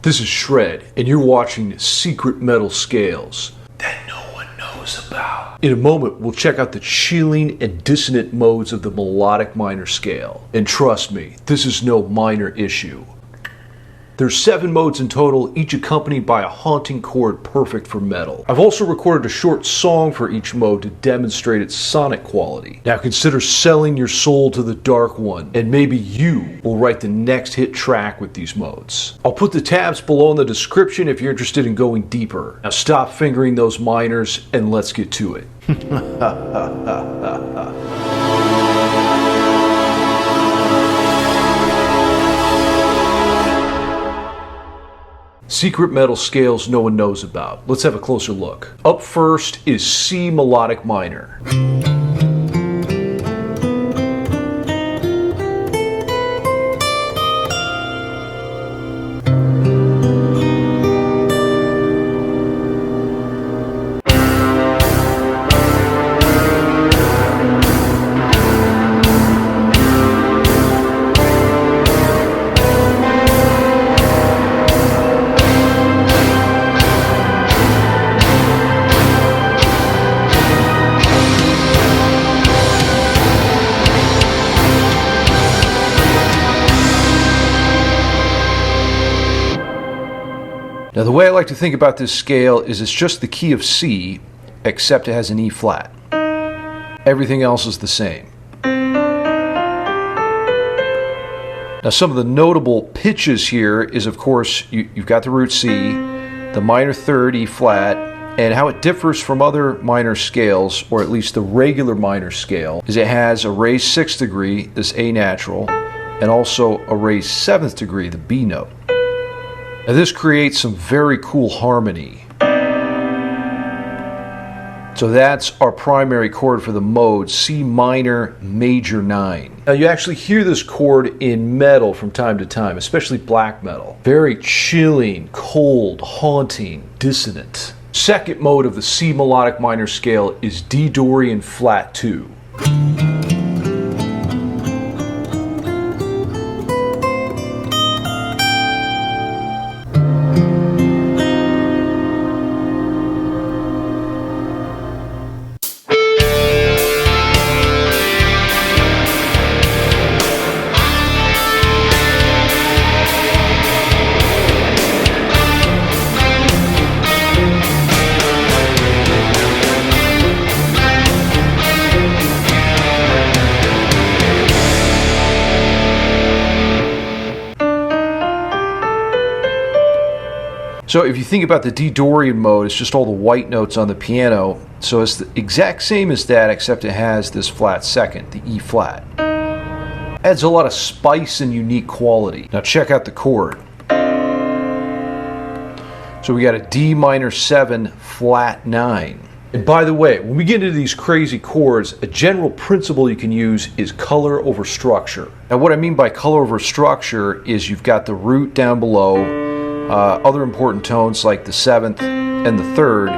This is Shred, and you're watching Secret Metal Scales that no one knows about. In a moment, we'll check out the chilling and dissonant modes of the melodic minor scale. And trust me, this is no minor issue. There's 7 modes in total, each accompanied by a haunting chord perfect for metal. I've also recorded a short song for each mode to demonstrate its sonic quality. Now consider selling your soul to the Dark One, and maybe you will write the next hit track with these modes. I'll put the tabs below in the description if you're interested in going deeper. Now stop fingering those minors and let's get to it. Secret metal scales no one knows about. Let's have a closer look. Up first is C melodic minor. Now the way I like to think about this scale is it's just the key of C, except it has an E flat. Everything else is the same. Now some of the notable pitches here is, of course, you've got the root C, the minor third E flat, and how it differs from other minor scales, or at least the regular minor scale, is it has a raised 6th degree, this A natural, and also a raised 7th degree, the B note. Now this creates some very cool harmony. So that's our primary chord for the mode, C minor major 9. Now you actually hear this chord in metal from time to time, especially black metal. Very chilling, cold, haunting, dissonant. Second mode of the C melodic minor scale is D Dorian flat 2. So if you think about the D Dorian mode, it's just all the white notes on the piano. So it's the exact same as that, except it has this flat second, the E flat. Adds a lot of spice and unique quality. Now check out the chord. So we got a D minor 7 flat 9. And by the way, when we get into these crazy chords, a general principle you can use is color over structure. Now what I mean by color over structure is you've got the root down below, other important tones like the 7th and the 3rd,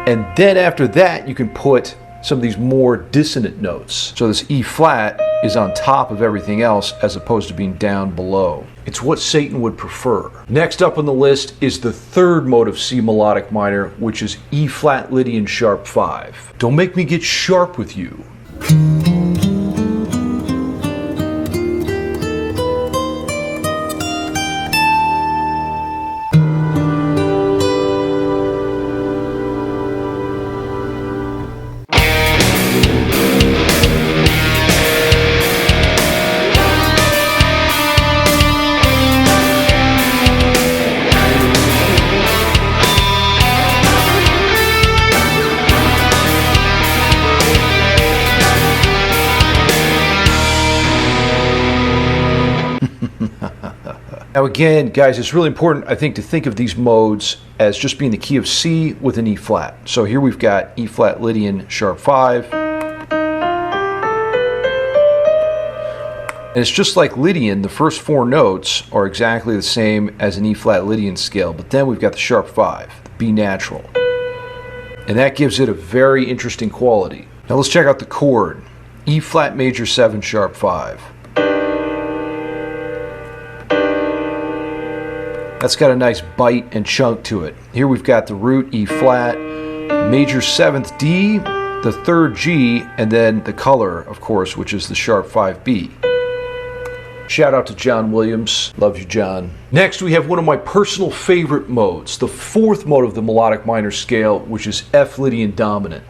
and then after that you can put some of these more dissonant notes. So this E flat is on top of everything else as opposed to being down below. It's what Satan would prefer. Next up on the list is the third mode of C melodic minor, which is E flat Lydian sharp 5. Don't make me get sharp with you. Now again, guys, it's really important, I think, to think of these modes as just being the key of C with an E flat. So here we've got E flat Lydian sharp 5. And it's just like Lydian, the first 4 notes are exactly the same as an E flat Lydian scale, but then we've got the sharp 5, the B natural. And that gives it a very interesting quality. Now let's check out the chord. E flat major 7 sharp 5. That's got a nice bite and chunk to it. Here we've got the root E flat, major 7th D, the 3rd G, and then the color, of course, which is the sharp 5B. Shout out to John Williams. Love you, John. Next, we have one of my personal favorite modes, the 4th mode of the melodic minor scale, which is F Lydian Dominant.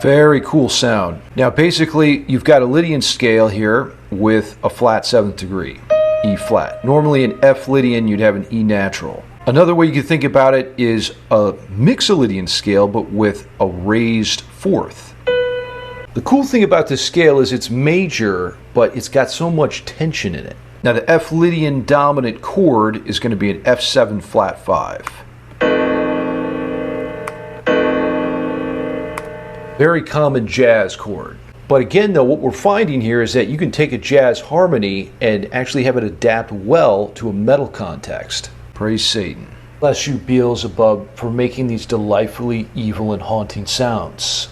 Very cool sound. Now basically you've got a Lydian scale here with a flat 7th degree, E flat. Normally in F Lydian you'd have an E natural. Another way you can think about it is a Mixolydian scale but with a raised 4th. The cool thing about this scale is it's major but it's got so much tension in it. Now the F Lydian dominant chord is going to be an F7 flat 5. Very common jazz chord. But again though, what we're finding here is that you can take a jazz harmony and actually have it adapt well to a metal context. Praise Satan. Bless you, Beelzebub, for making these delightfully evil and haunting sounds.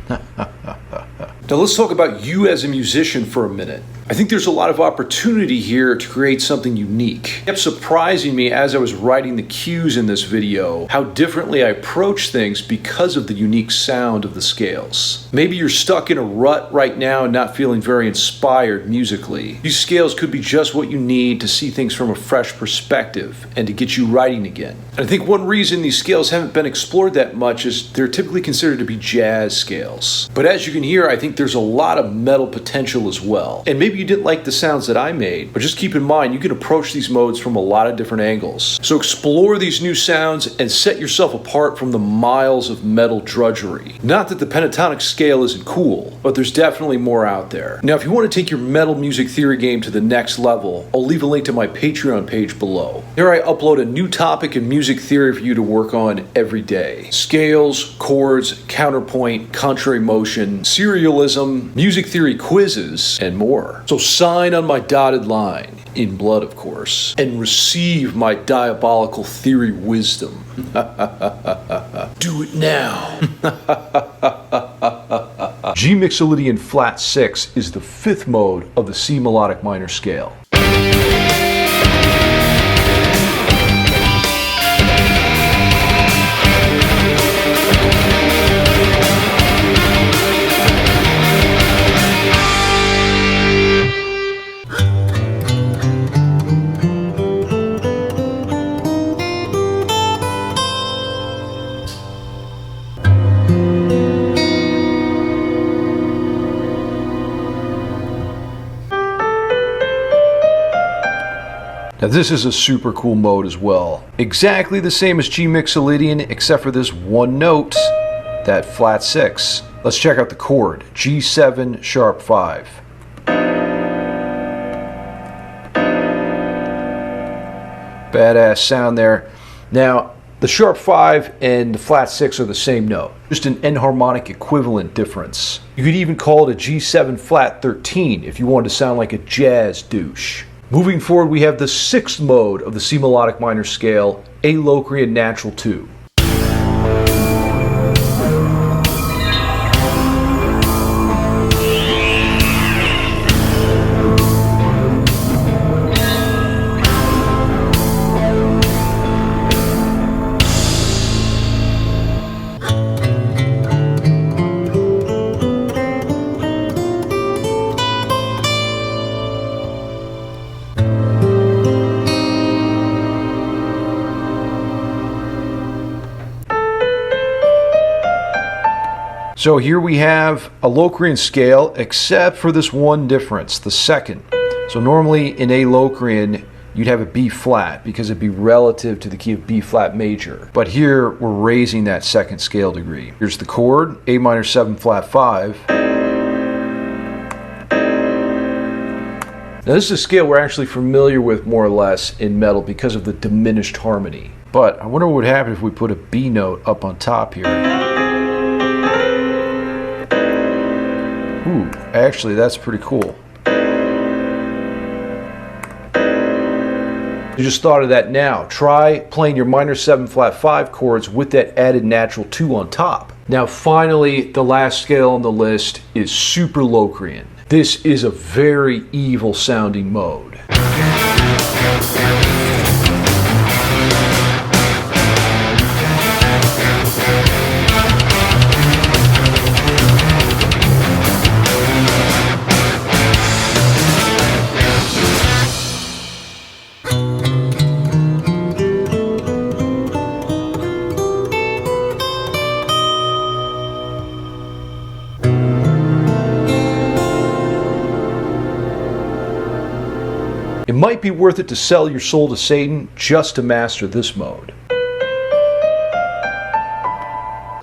Now let's talk about you as a musician for a minute. I think there's a lot of opportunity here to create something unique. It kept surprising me as I was writing the cues in this video how differently I approach things because of the unique sound of the scales. Maybe you're stuck in a rut right now and not feeling very inspired musically. These scales could be just what you need to see things from a fresh perspective and to get you writing again. And I think one reason these scales haven't been explored that much is they're typically considered to be jazz scales. But as you can hear, I think there's a lot of metal potential as well. And maybe you didn't like the sounds that I made, but just keep in mind you can approach these modes from a lot of different angles. So explore these new sounds and set yourself apart from the miles of metal drudgery. Not that the pentatonic scale isn't cool, but there's definitely more out there. Now if you want to take your metal music theory game to the next level, I'll leave a link to my Patreon page below. There I upload a new topic in music theory for you to work on every day. Scales, chords, counterpoint, contrary motion, serialism, music theory quizzes, and more. So sign on my dotted line, in blood of course, and receive my diabolical theory wisdom. Do it now. G Mixolydian flat 6 is the 5th mode of the C melodic minor scale. Now this is a super cool mode as well. Exactly the same as G Mixolydian except for this one note, that flat 6. Let's check out the chord, G7 sharp 5. Badass sound there. Now the sharp 5 and the flat 6 are the same note, just an enharmonic equivalent difference. You could even call it a G7 flat 13 if you wanted to sound like a jazz douche. Moving forward, we have the 6th mode of the C melodic minor scale, A Locrian natural 2. So here we have a Locrian scale, except for this one difference, the 2nd. So normally in A Locrian, you'd have a B flat because it'd be relative to the key of B flat major. But here we're raising that 2nd scale degree. Here's the chord, A minor 7 flat 5. Now this is a scale we're actually familiar with more or less in metal because of the diminished harmony. But I wonder what would happen if we put a B note up on top here. Ooh, actually that's pretty cool. You just thought of that now. Try playing your minor 7 flat 5 chords with that added natural 2 on top. Now finally, the last scale on the list is Super Locrian. This is a very evil sounding mode. It might be worth it to sell your soul to Satan just to master this mode.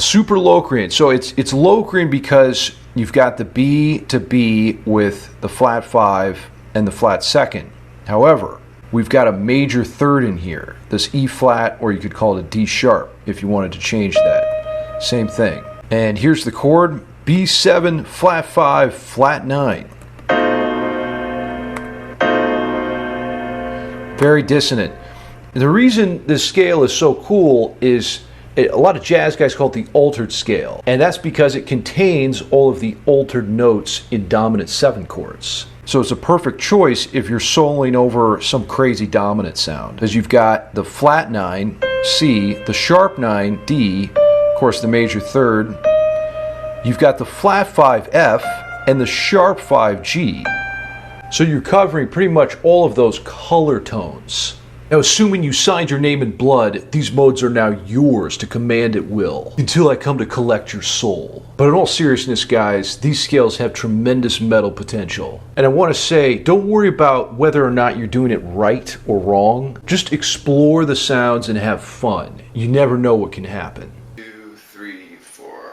Super Locrian. So it's Locrian because you've got the B to B with the flat 5 and the flat 2nd. However, we've got a major 3rd in here. This E flat, or you could call it a D sharp if you wanted to change that. Same thing. And here's the chord, B7 flat 5 flat 9. Very dissonant. The reason this scale is so cool is a lot of jazz guys call it the altered scale, and that's because it contains all of the altered notes in dominant 7 chords. So it's a perfect choice if you're soloing over some crazy dominant sound, because you've got the flat 9 C, the sharp 9 D, of course the major 3rd, you've got the flat 5 F and the sharp 5 G. So you're covering pretty much all of those color tones. Now, assuming you signed your name in blood, these modes are now yours to command at will, until I come to collect your soul. But in all seriousness, guys, these scales have tremendous metal potential. And I want to say, don't worry about whether or not you're doing it right or wrong. Just explore the sounds and have fun. You never know what can happen. 2, 3, 4.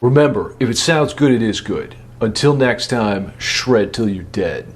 Remember, if it sounds good, it is good. Until next time, shred till you're dead.